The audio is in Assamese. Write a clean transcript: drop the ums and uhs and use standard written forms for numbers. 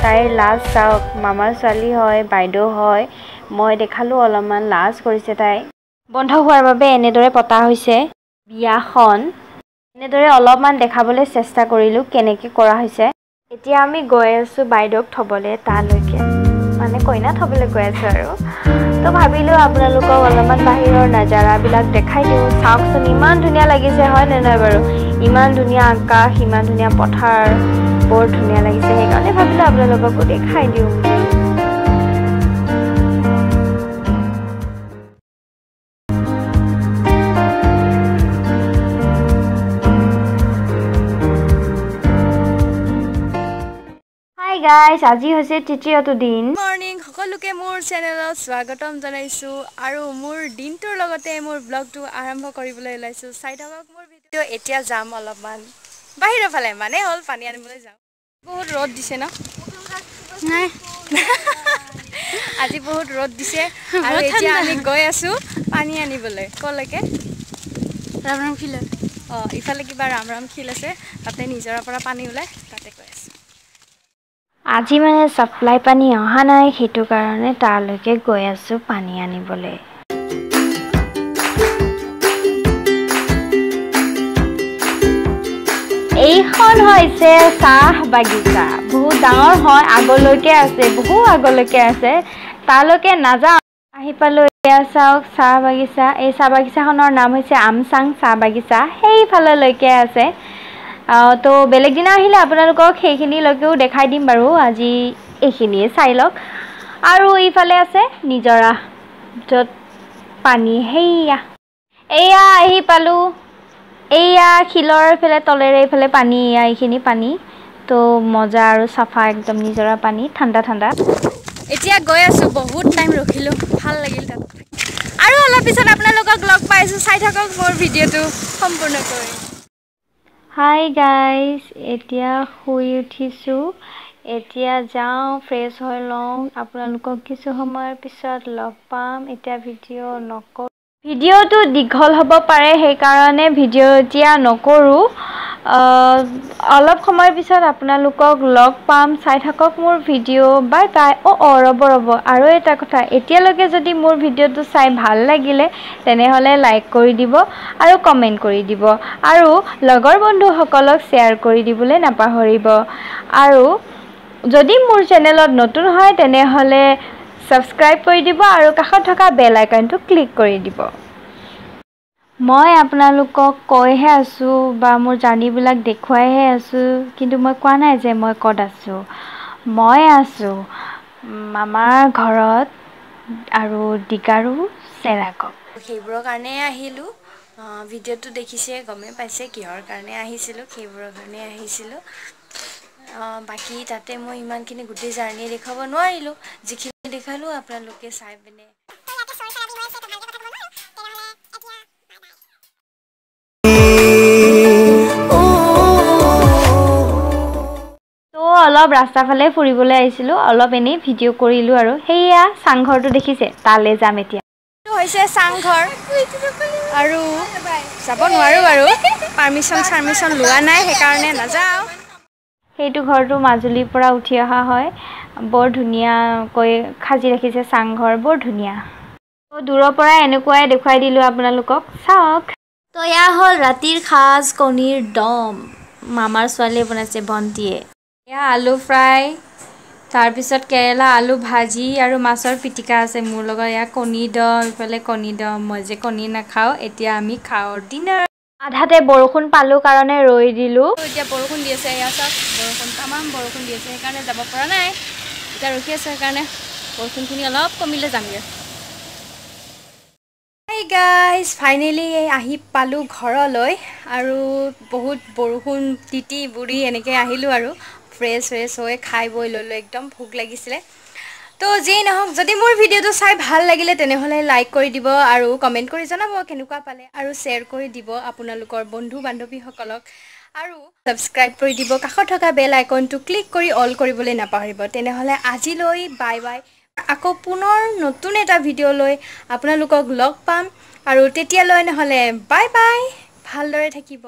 তাইৰ লাজ চাওক মামাৰ ছোৱালী হয় বাইদেউ হয় মই দেখালো অলপমান লাজ কৰিছে তাই বন্ধ হোৱাৰ বাবে এনেদৰে পতা হৈছে বিয়াখন এনেদৰে অলপমান দেখাবলৈ চেষ্টা কৰিলো কেনেকৈ কৰা হৈছে এতিয়া আমি গৈ আছো বাইদেউক থবলৈ তালৈকে মানে কইনা থবলৈ গৈ আছো আৰু তো ভাবিলো আপোনালোকক অলপমান বাহিৰৰ নজাৰাবিলাক দেখাই দিওঁ চাওকচোন ইমান ধুনীয়া লাগিছে হয় নে নহয় বাৰু ইমান ধুনীয়া আকাশ ইমান ধুনীয়া পথাৰ বৰ ধুনীয়া লাগিছে সেইকাৰণে ভাবিলো আপোনালোককো দেখাই দিওঁ Hi guys, আজি হৈছে তৃতীয়টো দিন মৰ্নিং সকলোকে মোৰ চেনেলত স্বাগতম জনাইছো আৰু মোৰ দিনটোৰ লগতে মোৰ ব্লগটো আৰম্ভ কৰিবলৈ ওলাইছো চাই থাকক মোৰ ভিডিঅ এতিয়া যাম অলপমান বাহিৰৰ ফালে মানে হল পানী আনিবলৈ যাওঁ বহুত ৰ'দ দিছে ন নাই আজি বহুত ৰ'দ দিছে আৰু এতিয়া আমি গৈ আছো পানী আনিবলৈ কলৈকে ৰামৰাম খিল ইফালে কিবা ৰামৰাম খিল আছে তাতে নিজৰাৰ পৰা পানী ওলাই তাতে গৈ আছো আজি মানে সাপ্লাই পানী অহা নাই সেইটো কাৰণে তালৈকে গৈ আছো পানী আনিবলৈ এইখন হৈছে চাহ বাগিচা বহুত ডাঙৰ হয় আগলৈকে আছে বহু আগলৈকে আছে তালৈকে নাযাওঁ আহি পালো এয়া চাওক চাহ বাগিচা এই চাহ বাগিচাখনৰ নাম হৈছে আমচাং চাহ বাগিচা সেইফাললৈকে আছে তো বেলেগ দিনা আহিলে আপোনালোকক সেইখিনিলৈকেও দেখাই দিম বাৰু আজি এইখিনিয়ে চাই লওক আৰু এইফালে আছে নিজৰা য'ত পানী এয়া আহি পালো এয়া শিলৰ ফালে তলেৰে এইফালে পানী এয়া এইখিনি পানী তো মজা আৰু চাফা একদম নিজৰা পানী ঠাণ্ডা ঠাণ্ডা এতিয়া গৈ আছো বহুত টাইম ৰখিলো ভাল লাগিল তাত আৰু অলপ পিছত আপোনালোকক লগ পাইছো চাই থাকক মোৰ ভিডিঅ'টো সম্পূৰ্ণকৈ হাই গাইজ এতিয়া শুই উঠিছো এতিয়া যাওঁ ফ্ৰেছ হৈ লওঁ আপোনালোকক কিছু সময়ৰ পিছত লগ পাম এতিয়া ভিডিঅ' নকৰোঁ ভিডিঅ'টো দীঘল হ'ব পাৰে সেইকাৰণে ভিডিঅ' এতিয়া নকৰোঁ অলপ সময়ৰ পিছত আপোনালোকক লগ পাম চাই থাকক মোৰ ভিডিঅ' বাই বাই ৰ'ব আৰু এটা কথা এতিয়ালৈকে যদি মোৰ ভিডিঅ'টো চাই ভাল লাগিলে তেনেহ'লে লাইক কৰি দিব আৰু কমেণ্ট কৰি দিব আৰু লগৰ বন্ধুসকলক শ্বেয়াৰ কৰি দিবলৈ নাপাহৰিব আৰু যদি মোৰ চেনেলত নতুন হয় তেনেহ'লে সাবস্ক্ৰাইব কৰি দিব আৰু কাষত থকা বেল আইকনটো ক্লিক কৰি দিব মই আপোনালোকক কৈহে আছোঁ বা মোৰ জাৰ্নিবিলাক দেখুৱাইহে আছোঁ কিন্তু মই কোৱা নাই যে মই ক'ত আছোঁ মই আছোঁ মামাৰ ঘৰত আৰু ডিগাৰু চেৰাকক সেইবোৰৰ কাৰণে আহিলোঁ ভিডিঅ'টো দেখিছে গমেই পাইছে কিহৰ কাৰণে আহিছিলোঁ সেইবোৰৰ কাৰণে আহিছিলোঁ বাকী তাতে মই ইমানখিনি গোটেই জাৰ্ণি দেখুৱাব নোৱাৰিলোঁ যিখিনি দেখালোঁ আপোনালোকে চাই পিনে অলপ ৰাস্তাৰ ফালে ফুৰিবলৈ আহিছিলোঁ অলপ এনেই ভিডিঅ' কৰিলোঁ আৰু সেইয়া চাংঘৰটো দেখিছে তালৈ যাম এতিয়া এইটো হৈছে চাংঘৰ আৰু যাব নোৱাৰোঁ বাৰু পাৰ্মিশ্যন লোৱা নাই সেইকাৰণে নাযাওঁ সেইটো ঘৰটো মাজুলীৰ পৰা উঠি অহা হয় বৰ ধুনীয়াকৈ সাজি ৰাখিছে চাংঘৰ বৰ ধুনীয়া দূৰৰ পৰা এনেকুৱাই দেখুৱাই দিলোঁ আপোনালোকক চাওক তো এয়া হ'ল ৰাতিৰ সাজ কণীৰ দম মামাৰ ছোৱালীয়ে বনাইছে ভণ্টিয়ে এয়া আলু ফ্ৰাই তাৰপিছত কেৰেলা আলু ভাজি আৰু মাছৰ পিটিকা আছে মোৰ লগত এয়া কণী দম ইফালে কণী দম মই যে কণী নাখাওঁ এতিয়া আমি খাওঁ ডিনাৰ আধাতে বৰষুণ পালোঁ কাৰণে ৰৈ দিলোঁ এতিয়া বৰষুণ দি আছে এয়া চাওক বৰষুণ তামাম বৰষুণ দি আছে সেইকাৰণে যাব পৰা নাই এতিয়া ৰখি আছে সেইকাৰণে বৰষুণখিনি অলপ কমিলে যামগৈ হাই গাইজ ফাইনেলি আহি পালোঁ ঘৰলৈ আৰু বহুত বৰষুণ তিতি বুৰি এনেকৈ আহিলোঁ আৰু ফ্ৰেছ হৈ খাই বৈ ল'লোঁ একদম ভোক লাগিছিলে তো যিয়েই নহওক যদি মোৰ ভিডিঅ'টো চাই ভাল লাগিলে তেনেহ'লে লাইক কৰি দিব আৰু কমেণ্ট কৰি জনাব কেনেকুৱা পালে আৰু শ্বেয়াৰ কৰি দিব আপোনালোকৰ বন্ধু বান্ধৱীসকলক আৰু ছাবস্ক্ৰাইব কৰি দিব কাষত থকা বেল আইকনটো ক্লিক কৰি অল কৰিবলৈ নাপাহৰিব তেনেহ'লে আজিলৈ বাই বাই আকৌ পুনৰ নতুন এটা ভিডিঅ' লৈ আপোনালোকক লগ পাম আৰু তেতিয়ালৈ নহ'লে বাই বাই ভালদৰে থাকিব